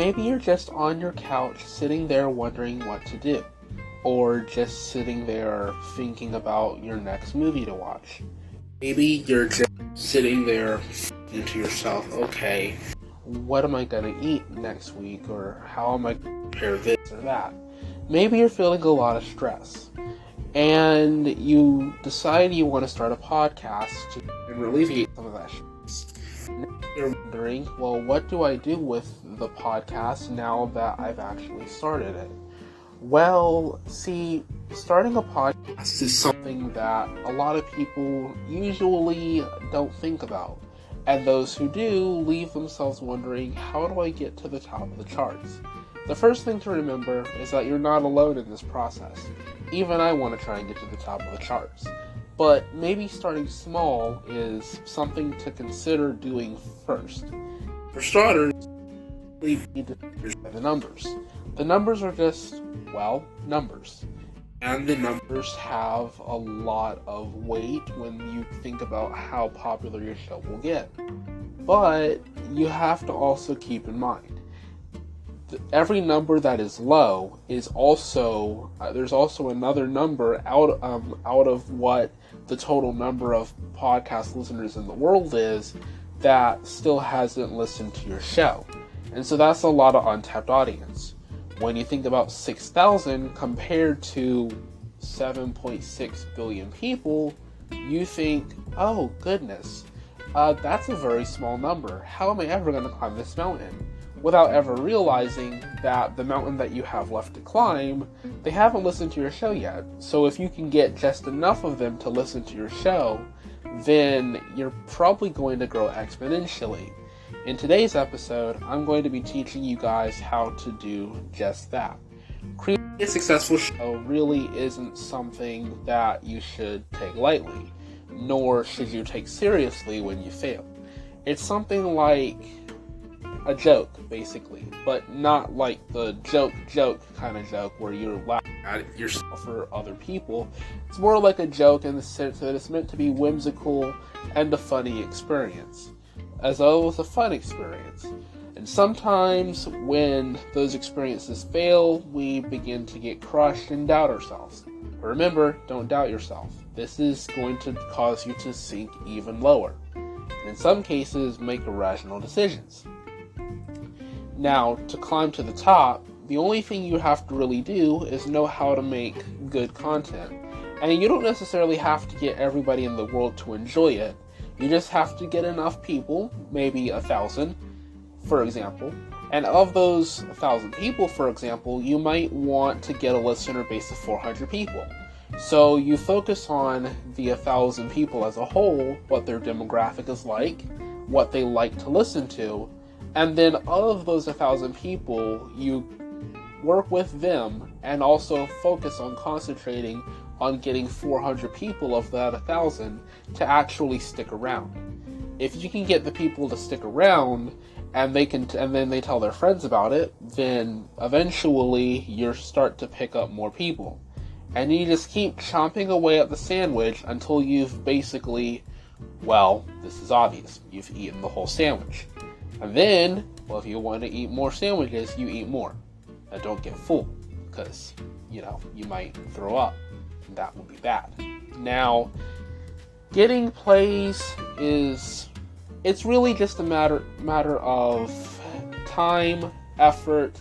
maybe you're just on your couch sitting there wondering what to do, or just sitting there thinking about your next movie to watch. Maybe you're just sitting there thinking to yourself, okay, what am I going to eat next week, or how am I going to prepare this or that? Maybe you're feeling a lot of stress, and you decide you want to start a podcast to alleviate some of that stress. Now you're wondering, well, what do I do with the podcast now that I've actually started it? Well, see, starting a podcast is something that a lot of people usually don't think about. And those who do leave themselves wondering, how do I get to the top of the charts? The first thing to remember is that you're not alone in this process. Even I want to try and get to the top of the charts. But maybe starting small is something to consider doing first. For starters, you need to measure the numbers. The numbers are just, well, numbers. And the numbers have a lot of weight when you think about how popular your show will get. But you have to also keep in mind, every number that is low is also, there's also another number out of what the total number of podcast listeners in the world is that still hasn't listened to your show. And so that's a lot of untapped audience. When you think about 6,000 compared to 7.6 billion people, you think, oh goodness, that's a very small number. How am I ever going to climb this mountain? Without ever realizing that the mountain that you have left to climb, they haven't listened to your show yet. So if you can get just enough of them to listen to your show, then you're probably going to grow exponentially. In today's episode, I'm going to be teaching you guys how to do just that. Creating a successful show really isn't something that you should take lightly, nor should you take seriously when you fail. It's something like a joke, basically, but not like the joke kind of joke where you're laughing at yourself or other people. It's more like a joke in the sense that it's meant to be whimsical and a funny experience, as though it was a fun experience. And sometimes when those experiences fail, we begin to get crushed and doubt ourselves. But remember, don't doubt yourself. This is going to cause you to sink even lower. And in some cases, make irrational decisions. Now, to climb to the top, the only thing you have to really do is know how to make good content. And you don't necessarily have to get everybody in the world to enjoy it. You just have to get enough people, maybe 1,000, for example. And of those 1,000 people, for example, you might want to get a listener base of 400 people. So you focus on the 1,000 people as a whole, what their demographic is like, what they like to listen to, and then of those 1,000 people, you work with them and also focus on concentrating on getting 400 people of that 1,000 to actually stick around. If you can get the people to stick around and then they tell their friends about it, then eventually you start to pick up more people. And you just keep chomping away at the sandwich until you've basically, well, this is obvious, you've eaten the whole sandwich. And then, well, if you want to eat more sandwiches, you eat more. Now don't get full, because, you might throw up. And that would be bad. Now, getting plays it's really just a matter of time, effort,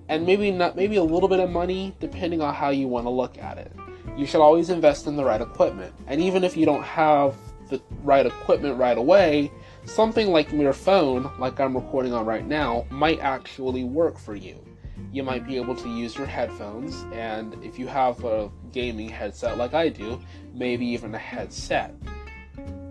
and maybe a little bit of money, depending on how you want to look at it. You should always invest in the right equipment. And even if you don't have the right equipment right away, something like your phone, like I'm recording on right now, might actually work for you. You might be able to use your headphones, and if you have a gaming headset like I do, maybe even a headset.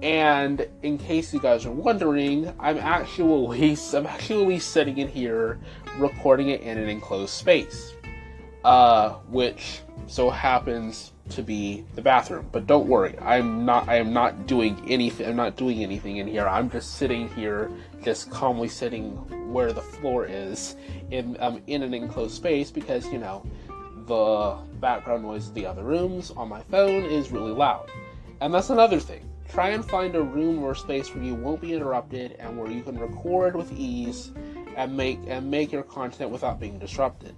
And in case you guys are wondering, I'm actually sitting in here recording it in an enclosed space, which so happens to be the bathroom. But don't worry, I am not doing anything. I'm not doing anything in here. I'm just sitting here, just calmly sitting where the floor is in an enclosed space, because the background noise of the other rooms on my phone is really loud. And that's another thing. Try and find a room or space where you won't be interrupted and where you can record with ease and make your content without being disrupted.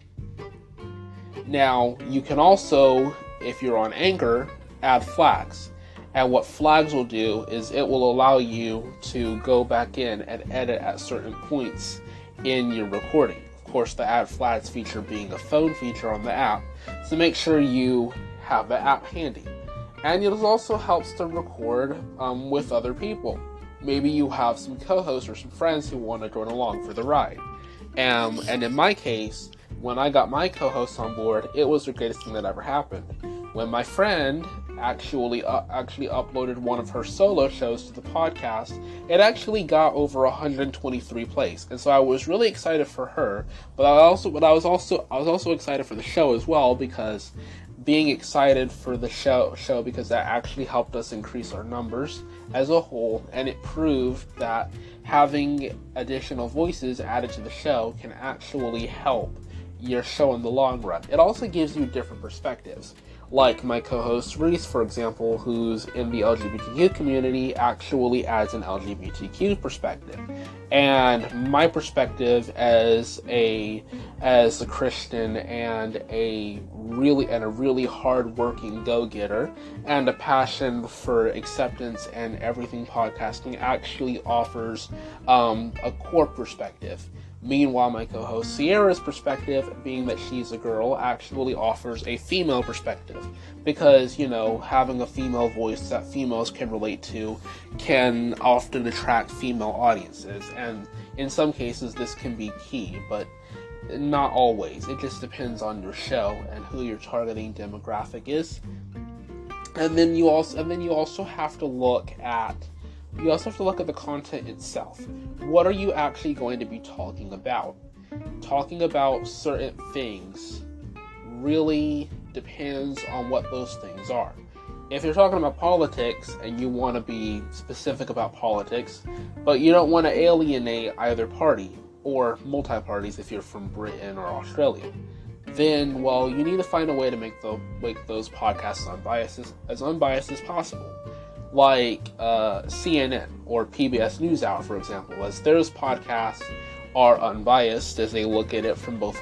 Now, you can also, if you're on Anchor, add flags. And what flags will do is it will allow you to go back in and edit at certain points in your recording. Of course, the add flags feature being a phone feature on the app, so make sure you have the app handy. And it also helps to record with other people. Maybe you have some co-hosts or some friends who want to join along for the ride. And in my case, when I got my co-host on board, it was the greatest thing that ever happened. When my friend actually uploaded one of her solo shows to the podcast, it actually got over 123 plays, and so I was really excited for her. But I was also excited for the show as well, because being excited for the show because that actually helped us increase our numbers as a whole, and it proved that having additional voices added to the show can actually help your show in the long run. It also gives you different perspectives. Like my co-host Reese, for example, who's in the LGBTQ community, actually adds an LGBTQ perspective. And my perspective as a Christian and a really hard-working go-getter and a passion for acceptance and everything podcasting actually offers a core perspective. Meanwhile, my co-host Sierra's perspective, being that she's a girl, actually offers a female perspective. Because, having a female voice that females can relate to can often attract female audiences. And in some cases, this can be key, but not always. It just depends on your show and who your targeting demographic is. And then you also have to look at the content itself. What are you actually going to be talking about? Talking about certain things really depends on what those things are. If you're talking about politics and you want to be specific about politics, but you don't want to alienate either party or multi-parties if you're from Britain or Australia, then, you need to find a way to make those podcasts as unbiased as possible. Like CNN or PBS NewsHour, for example, as those podcasts are unbiased as they look at it from both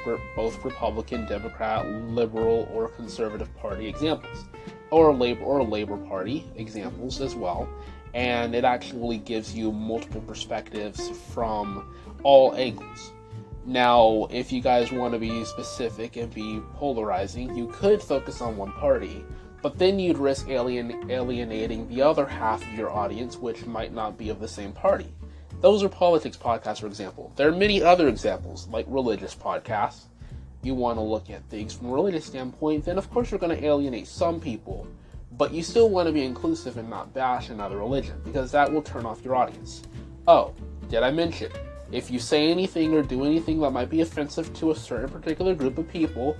Republican, Democrat, Liberal, or Conservative Party examples, or Labor Party examples as well, and it actually gives you multiple perspectives from all angles. Now, if you guys want to be specific and be polarizing, you could focus on one party, but then you'd risk alienating the other half of your audience, which might not be of the same party. Those are politics podcasts, for example. There are many other examples, like religious podcasts. You want to look at things from a religious standpoint, then of course you're going to alienate some people, but you still want to be inclusive and not bash another religion, because that will turn off your audience. Oh, did I mention, if you say anything or do anything that might be offensive to a certain particular group of people,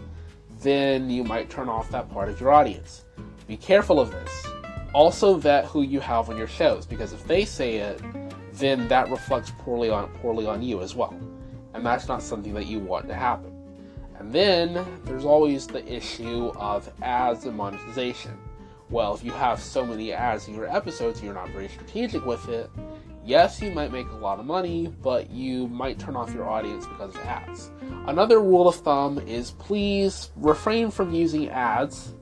then you might turn off that part of your audience. Be careful of this. Also vet who you have on your shows, because if they say it, then that reflects poorly on you as well. And that's not something that you want to happen. And then there's always the issue of ads and monetization. Well, if you have so many ads in your episodes and you're not very strategic with it, yes, you might make a lot of money, but you might turn off your audience because of ads. Another rule of thumb is please refrain from using ads,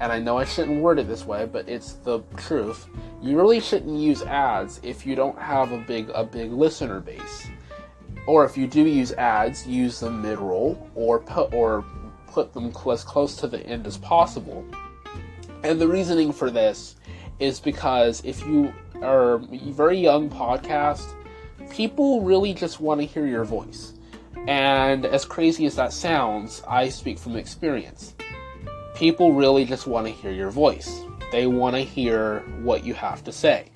and I know I shouldn't word it this way, but it's the truth. You really shouldn't use ads if you don't have a big listener base. Or if you do use ads, use them mid-roll or put them as close to the end as possible. And the reasoning for this is because if you are a very young podcast, people really just want to hear your voice. And as crazy as that sounds, I speak from experience. People really just want to hear your voice. They want to hear what you have to say.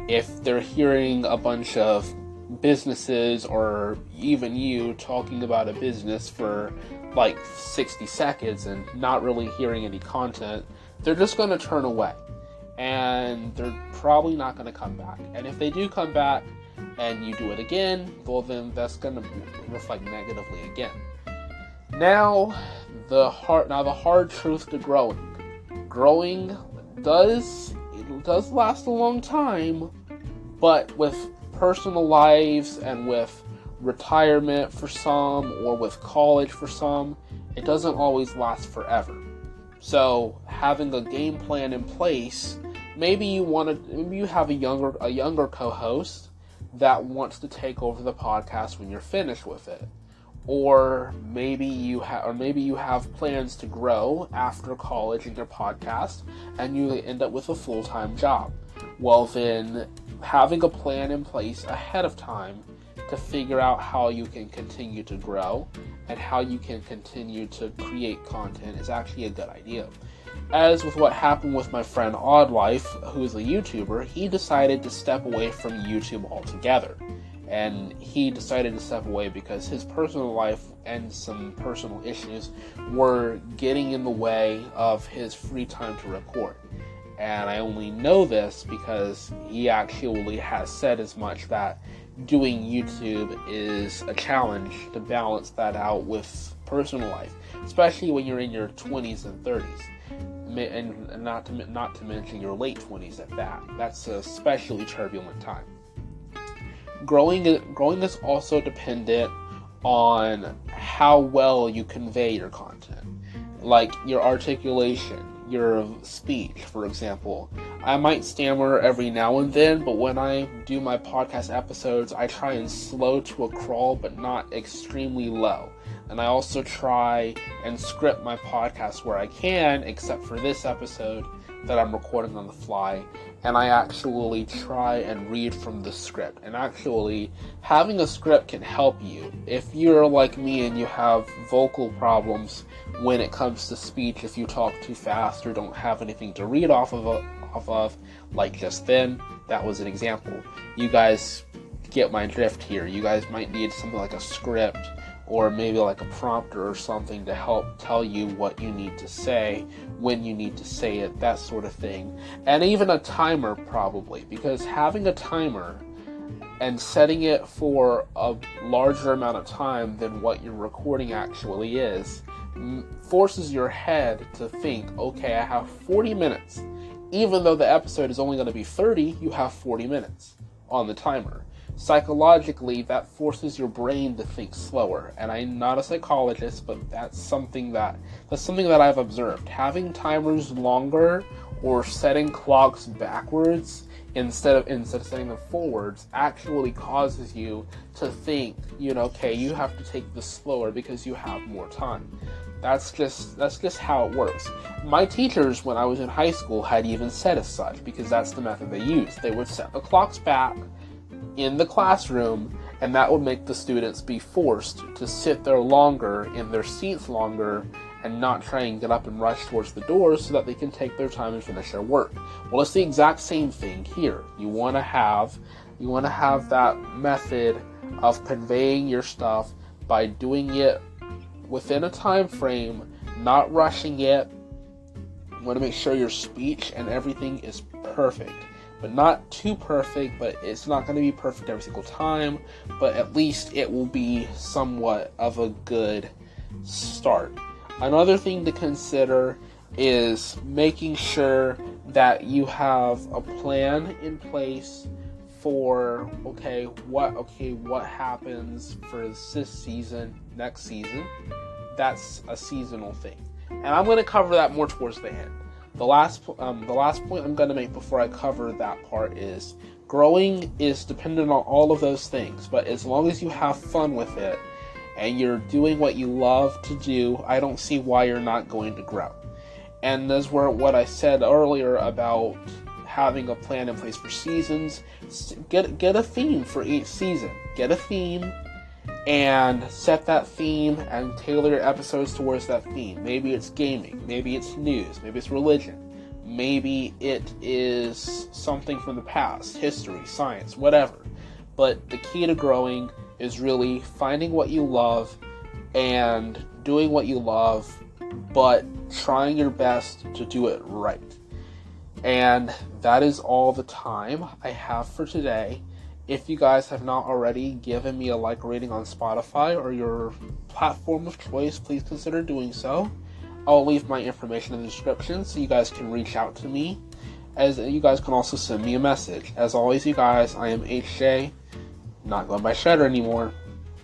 If they're hearing a bunch of businesses or even you talking about a business for like 60 seconds and not really hearing any content, they're just going to turn away. And they're probably not going to come back. And if they do come back and you do it again, well then that's going to reflect negatively again. Now the hard truth to growing. Growing does last a long time, but with personal lives and with retirement for some, or with college for some, it doesn't always last forever. So having a game plan in place, maybe you have a younger co-host that wants to take over the podcast when you're finished with it. Or maybe you have plans to grow after college in your podcast and you end up with a full-time job. Well, then having a plan in place ahead of time to figure out how you can continue to grow and how you can continue to create content is actually a good idea. As with what happened with my friend Oddlife, who is a YouTuber, he decided to step away from YouTube altogether. And he decided to step away because his personal life and some personal issues were getting in the way of his free time to record. And I only know this because he actually has said as much, that doing YouTube is a challenge to balance that out with personal life, especially when you're in your 20s and 30s. And not to mention your late 20s at that. That's a especially turbulent time. Growing is also dependent on how well you convey your content, like your articulation, your speech. For example, I might stammer every now and then, but when I do my podcast episodes, I try and slow to a crawl, but not extremely low. And I also try and script my podcast where I can, except for this episode that I'm recording on the fly. And I actually try and read from the script. And actually, having a script can help you. If you're like me and you have vocal problems when it comes to speech, if you talk too fast or don't have anything to read off of, like just then, that was an example. You guys get my drift here. You guys might need something like a script, or maybe like a prompter or something to help tell you what you need to say, when you need to say it, that sort of thing. And even a timer, probably, because having a timer and setting it for a larger amount of time than what your recording actually is forces your head to think, okay, I have 40 minutes. Even though the episode is only going to be 30, you have 40 minutes on the timer. Psychologically, that forces your brain to think slower. And I'm not a psychologist, but that's something that I've observed. Having timers longer or setting clocks backwards instead of setting them forwards actually causes you to think, okay, you have to take this slower because you have more time. That's just how it works. My teachers, when I was in high school, had even said as such, because that's the method they used. They would set the clocks back in the classroom, and that would make the students be forced to sit there longer, in their seats longer, and not try and get up and rush towards the doors so that they can take their time and finish their work. Well, it's the exact same thing here. You want to have that method of conveying your stuff by doing it within a time frame, not rushing it. You want to make sure your speech and everything is perfect. But not too perfect, but it's not going to be perfect every single time, but at least it will be somewhat of a good start. Another thing to consider is making sure that you have a plan in place for, what happens for this season, next season. That's a seasonal thing. And I'm going to cover that more towards the end. The last point I'm going to make before I cover that part is growing is dependent on all of those things, but as long as you have fun with it and you're doing what you love to do, I don't see why you're not going to grow. And that's where what I said earlier about having a plan in place for seasons. Get a theme for each season. Get a theme and set that theme and tailor your episodes towards that theme. Maybe it's gaming, maybe it's news, maybe it's religion, maybe it is something from the past, history, science, whatever. But the key to growing is really finding what you love and doing what you love, but trying your best to do it right. And that is all the time I have for today. If you guys have not already given me a like rating on Spotify or your platform of choice, please consider doing so. I'll leave my information in the description so you guys can reach out to me. As you guys can also send me a message. As always, you guys, I am HJ, not going by Shredder anymore.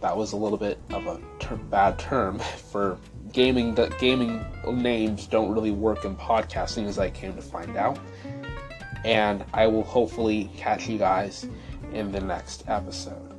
that was a little bit of a bad term for gaming. That gaming names don't really work in podcasting, as I came to find out. And I will hopefully catch you guys in the next episode.